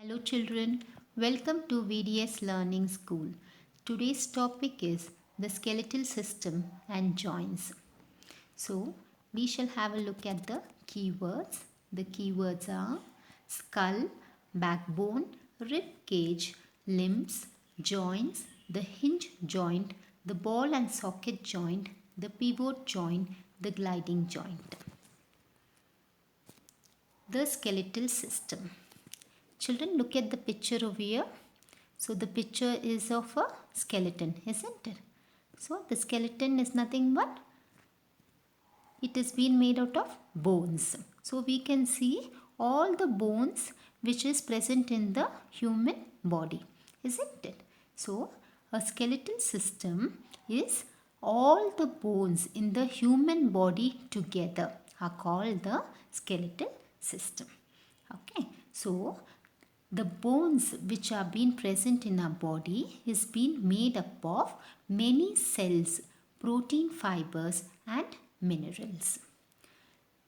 Hello children, welcome to VDS Learning School. Today's topic is the skeletal system and joints. So, we shall have a look at the keywords. The keywords are skull, backbone, rib cage, limbs, joints, the hinge joint, the ball and socket joint, the pivot joint, the gliding joint. The skeletal system. Children, look at the picture over here. So the picture is of a skeleton, isn't it? So the skeleton is nothing but it is been made out of bones. So we can see all the bones which is present in the human body, isn't it? So a skeletal system is all the bones in the human body together are called the skeletal system. Okay, so the bones which are being present in our body is being made up of many cells, protein fibers and minerals.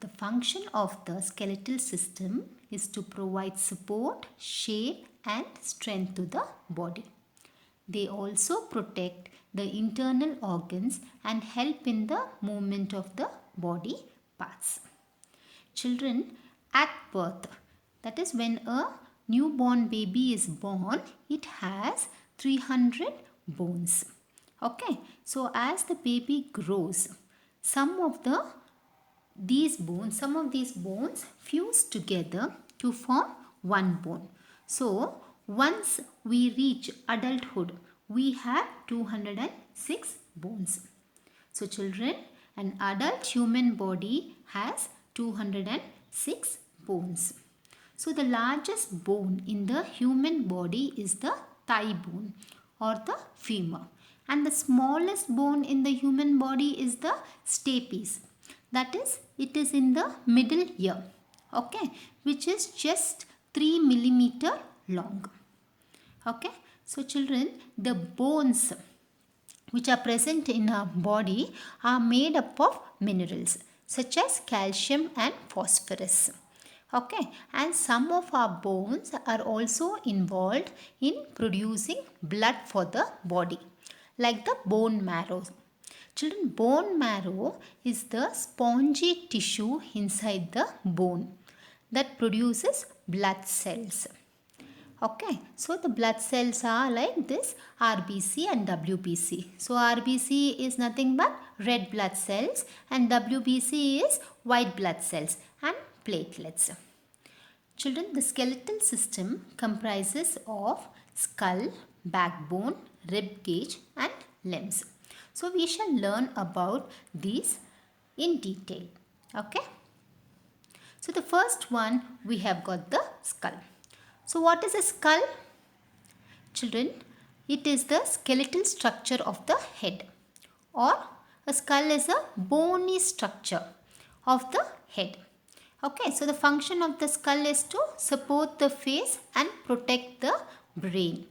The function of the skeletal system is to provide support, shape and strength to the body. They also protect the internal organs and help in the movement of the body parts. Children, at birth, that is when a newborn baby is born, it has 300 bones. Okay, so as the baby grows, some of these bones fuse together to form one bone. So once we reach adulthood, we have 206 bones. So children, an adult human body has 206 bones. So the largest bone in the human body is the thigh bone or the femur. And the smallest bone in the human body is the stapes. That is, it is in the middle ear. Okay, which is just 3 millimeter long. Okay, so children, the bones which are present in our body are made up of minerals such as calcium and phosphorus. Okay, and some of our bones are also involved in producing blood for the body, like the bone marrow. Children, bone marrow is the spongy tissue inside the bone that produces blood cells. Okay, so the blood cells are like this RBC and WBC. So RBC is nothing but red blood cells and WBC is white blood cells and platelets. Children, the skeletal system comprises of skull, backbone, rib cage and limbs. So we shall learn about these in detail. Okay. So the first one, we have got the skull. So what is a skull? Children, it is the skeletal structure of the head, or a skull is a bony structure of the head. Okay, so the function of the skull is to support the face and protect the brain.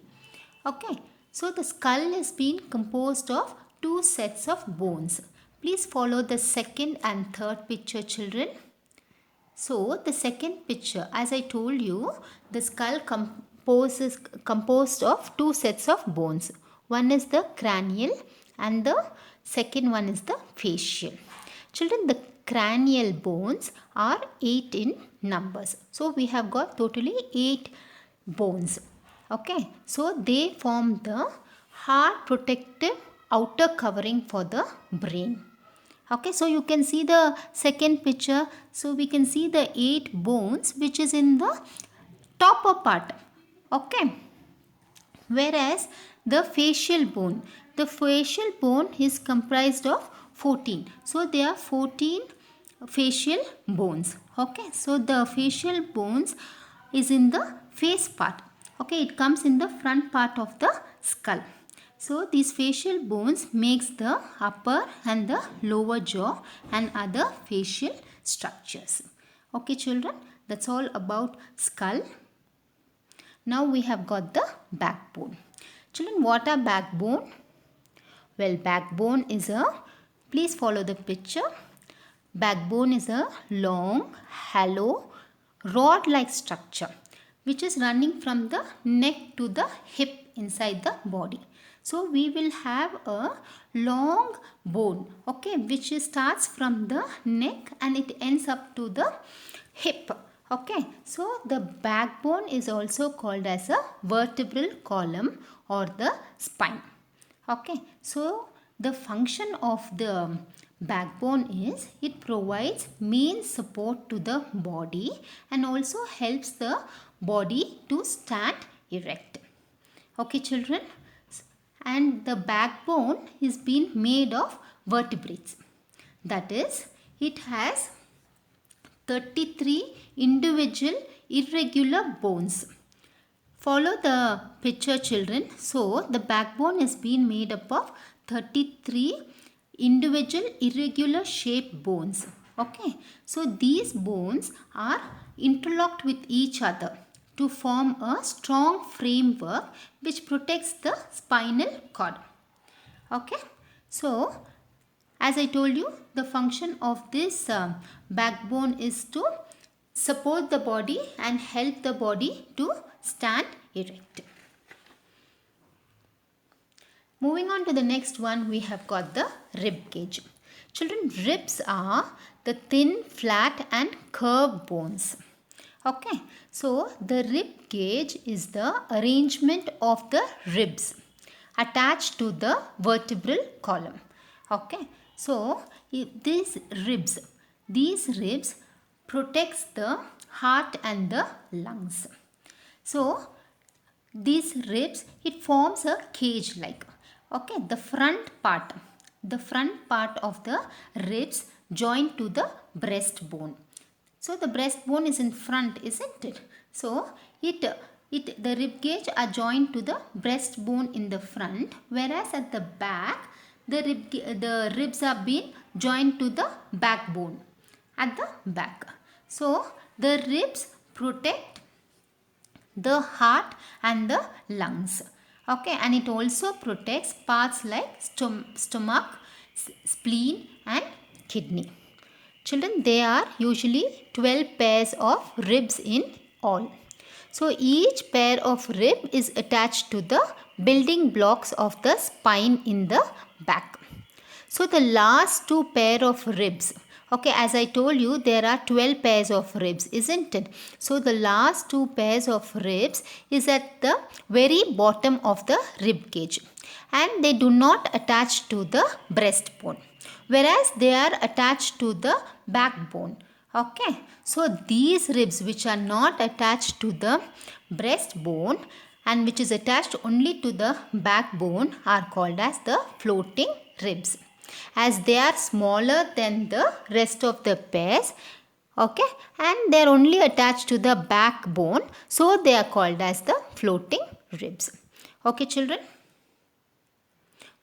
Okay, so the skull is being composed of two sets of bones. Please follow the second and third picture, children. So the second picture, as I told you, the skull composed of two sets of bones. One is the cranial and the second one is the facial. Children, the cranial bones are 8 in numbers. So we have got totally 8 bones. Okay, so they form the hard protective outer covering for the brain. Okay, so you can see the second picture. So we can see the 8 bones which is in the topper part. Okay, whereas the facial bone is comprised of 14. So there are 14 facial bones. Okay, so the facial bones is in the face part. Okay, it comes in the front part of the skull. So these facial bones makes the upper and the lower jaw and other facial structures. Okay children, that's all about skull. Now we have got the backbone. Children, what are backbone? Well, backbone is please follow the picture. Backbone is a long, hollow, rod-like structure which is running from the neck to the hip inside the body. So we will have a long bone, okay, which starts from the neck and it ends up to the hip. Okay, so the backbone is also called as a vertebral column or the spine. Okay, so the function of the backbone is it provides main support to the body and also helps the body to stand erect. Okay, children, and the backbone is being made of vertebrates. That is, it has 33 individual irregular bones. Follow the picture, children. So the backbone is being made up of 33 individual irregular shaped bones. Okay, so these bones are interlocked with each other to form a strong framework which protects the spinal cord. Okay, so as I told you, the function of this backbone is to support the body and help the body to stand erect. Moving on to the next one, we have got the rib cage. Children, ribs are the thin, flat and curved bones. Okay, so the rib cage is the arrangement of the ribs attached to the vertebral column. Okay, so these ribs protects the heart and the lungs. So these ribs, it forms a cage like. Okay, the front part of the ribs join to the breastbone. So the breastbone is in front, isn't it? So the rib cage are joined to the breastbone in the front, whereas at the back the ribs are being joined to the backbone at the back. So the ribs protect the heart and the lungs. Okay, and it also protects parts like stomach, spleen and kidney. Children, there are usually 12 pairs of ribs in all. So each pair of rib is attached to the building blocks of the spine in the back. So the last two pair of ribs, okay, as I told you, there are 12 pairs of ribs, isn't it? So the last two pairs of ribs is at the very bottom of the rib cage and they do not attach to the breastbone, whereas they are attached to the backbone. Okay, so these ribs which are not attached to the breastbone and which is attached only to the backbone are called as the floating ribs, as they are smaller than the rest of the pairs. Okay, and they are only attached to the backbone, so they are called as the floating ribs. Okay, children.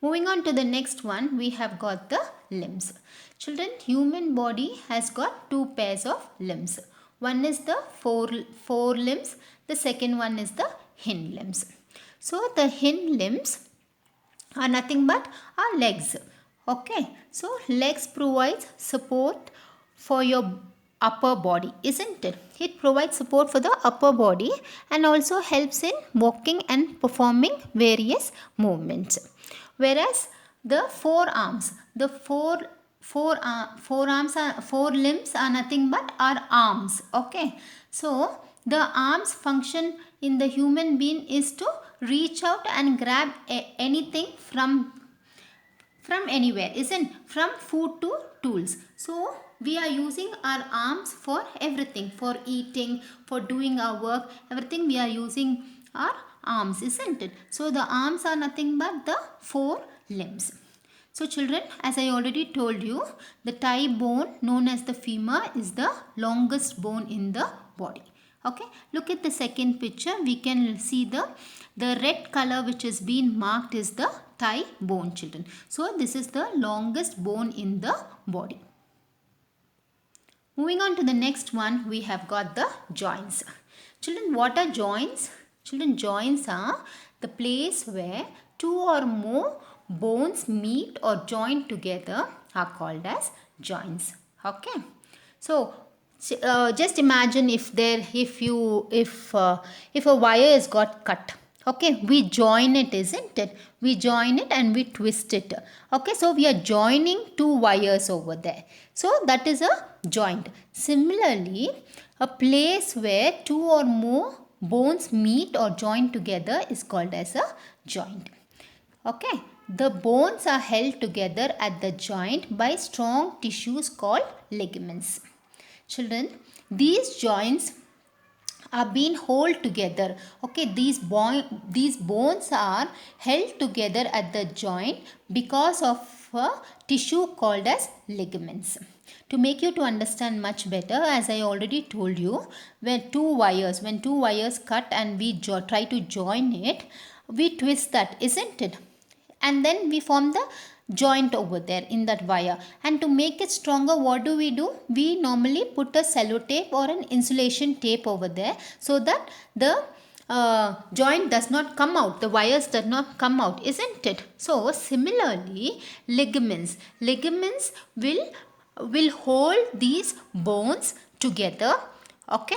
Moving on to the next one, we have got the limbs. Children, human body has got two pairs of limbs. One is the fore limbs, the second one is the hind limbs. So the hind limbs are nothing but our legs. Okay, so legs provides support for your upper body, isn't it? It provides support for the upper body and also helps in walking and performing various movements. Whereas the forearms, the four limbs are nothing but our arms. Okay, so the arms function in the human being is to reach out and grab anything from anywhere, isn't, from food to tools. So we are using our arms for everything, for eating, for doing our work, everything we are using our arms, isn't it? So the arms are nothing but the four limbs. So children, as I already told you, the thigh bone known as the femur is the longest bone in the body. Okay, look at the second picture. We can see the red color which is being marked is the thigh bone, children. So this is the longest bone in the body. Moving on to the next one, we have got the joints. Children, what are joints? Children, joints are the place where two or more bones meet or join together are called as joints. Okay. So Just imagine if a wire is got cut. Okay, we join it, isn't it? We join it and we twist it. Okay, so we are joining two wires over there. So that is a joint. Similarly, a place where two or more bones meet or join together is called as a joint. Okay, the bones are held together at the joint by strong tissues called ligaments. Children, these joints are being held together. Okay, these bones are held together at the joint because of a tissue called as ligaments. To make you to understand much better, as I already told you, when two wires cut and we try to join it, we twist that, isn't it? And then we form the joint over there in that wire. And to make it stronger, what do? We normally put a sellotape or an insulation tape over there, so that the joint does not come out, the wires does not come out, isn't it? So similarly, ligaments will hold these bones together. Okay.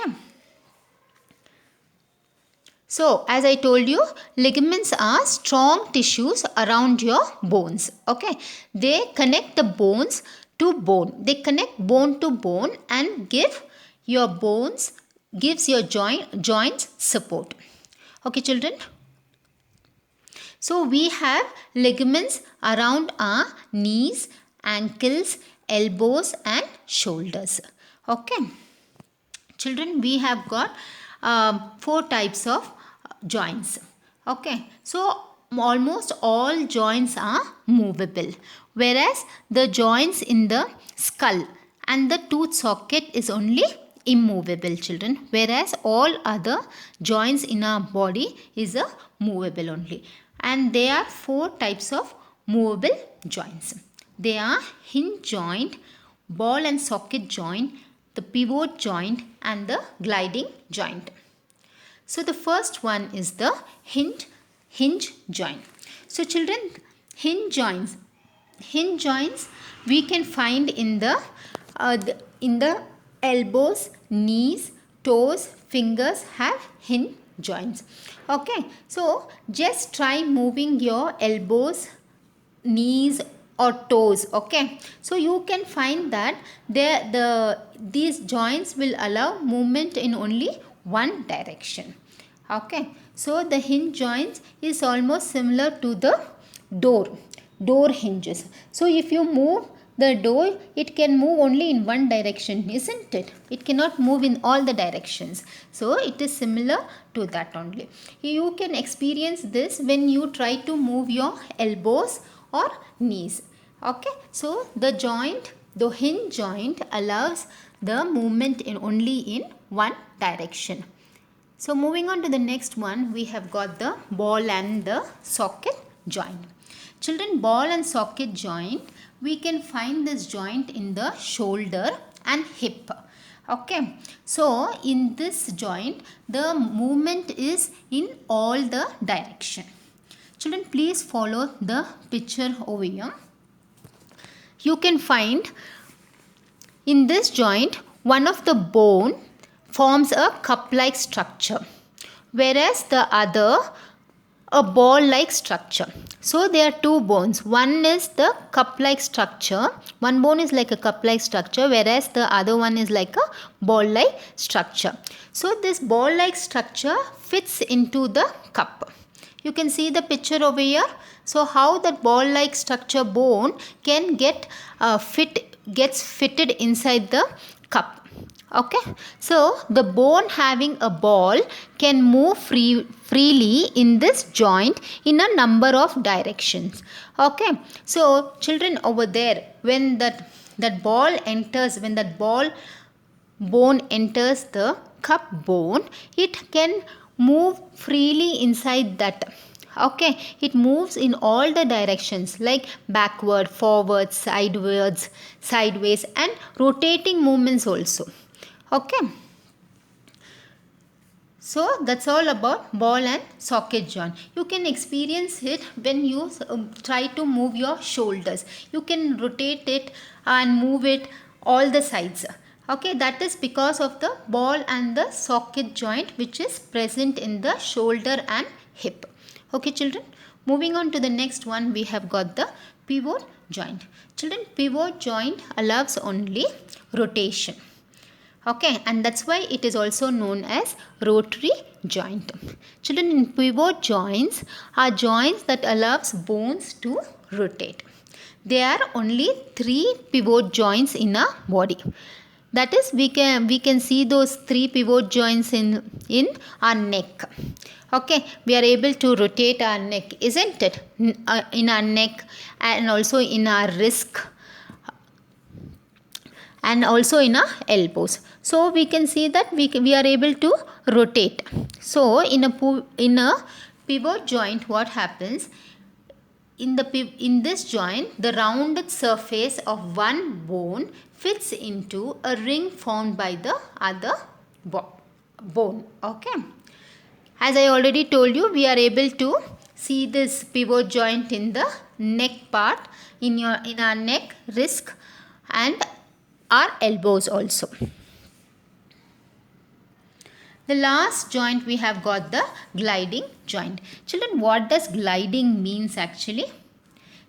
So, as I told you, ligaments are strong tissues around your bones. Okay, they connect the bones to bone. They connect bone to bone and gives your joints support. Okay, children. So, we have ligaments around our knees, ankles, elbows, and shoulders. Okay, children, we have got 4 types of joints. Okay, so almost all joints are movable, whereas the joints in the skull and the tooth socket is only immovable, children, whereas all other joints in our body is a movable only. And there are 4 types of movable joints. They are hinge joint, ball and socket joint, the pivot joint, and the gliding joint. So the first one is the hinge joint. So children, hinge joints we can find in the elbows, knees, toes, fingers have hinge joints. Okay, so just try moving your elbows, knees or toes. Okay, so you can find that these joints will allow movement in only one direction. Okay, so the hinge joints is almost similar to the door hinges. So if you move the door, it can move only in one direction, isn't it? It cannot move in all the directions. So it is similar to that only. You can experience this when you try to move your elbows or knees. Okay, so the hinge joint allows the movement in only in one direction. So moving on to the next one, we have got the ball and the socket joint. Children, ball and socket joint, we can find this joint in the shoulder and hip. Okay, so in this joint, the movement is in all the direction. Children, please follow the picture over here. You can find in this joint, one of the bone forms a cup-like structure, whereas the other a ball-like structure. So there are two bones. One is the cup-like structure. One bone is like a cup-like structure, whereas the other one is like a ball-like structure. So this ball-like structure fits into the cup. You can see the picture over here. So how that ball-like structure bone can gets fitted inside the cup. Okay, so the bone having a ball can move freely in this joint in a number of directions. Okay, so children, over there, when that ball bone enters the cup bone, it can move freely inside that. Okay, it moves in all the directions like backward, forward, sideways and rotating movements also. Okay, so that's all about ball and socket joint. You can experience it when you try to move your shoulders. You can rotate it and move it all the sides. Okay, that is because of the ball and the socket joint which is present in the shoulder and hip. Okay children, moving on to the next one, we have got the pivot joint. Children, pivot joint allows only rotation. Okay, and that's why it is also known as rotary joint. Children, in pivot joints are joints that allows bones to rotate. There are only 3 pivot joints in a body. That is, we can see those 3 pivot joints in our neck. Okay, we are able to rotate our neck, isn't it? In our neck, and also in our wrist, and also in our elbows. So we can see that we are able to rotate. So in a pivot joint, what happens? In this joint, the rounded surface of one bone fits into a ring formed by the other bone. Okay. As I already told you, we are able to see this pivot joint in the neck part, in our neck, wrist, and our elbows also. The last joint we have got the gliding joint. Children, what does gliding means actually?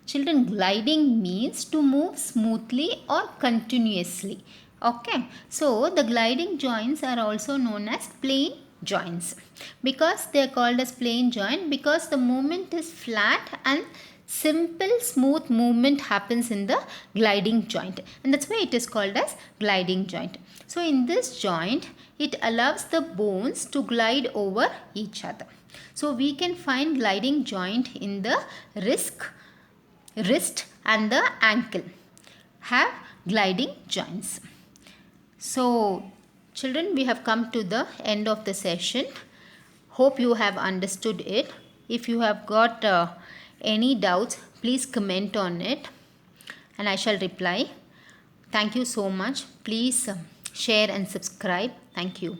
Children, gliding means to move smoothly or continuously. Okay, so the gliding joints are also known as plane joints, because they are called as plane joint because the movement is flat and simple smooth movement happens in the gliding joint, and that's why it is called as gliding joint. So in this joint, it allows the bones to glide over each other. So we can find gliding joint in the wrist and the ankle have gliding joints. So children, we have come to the end of the session. Hope you have understood it. If you have got any doubts, please comment on it and I shall reply. Thank you so much. Please share and subscribe. Thank you.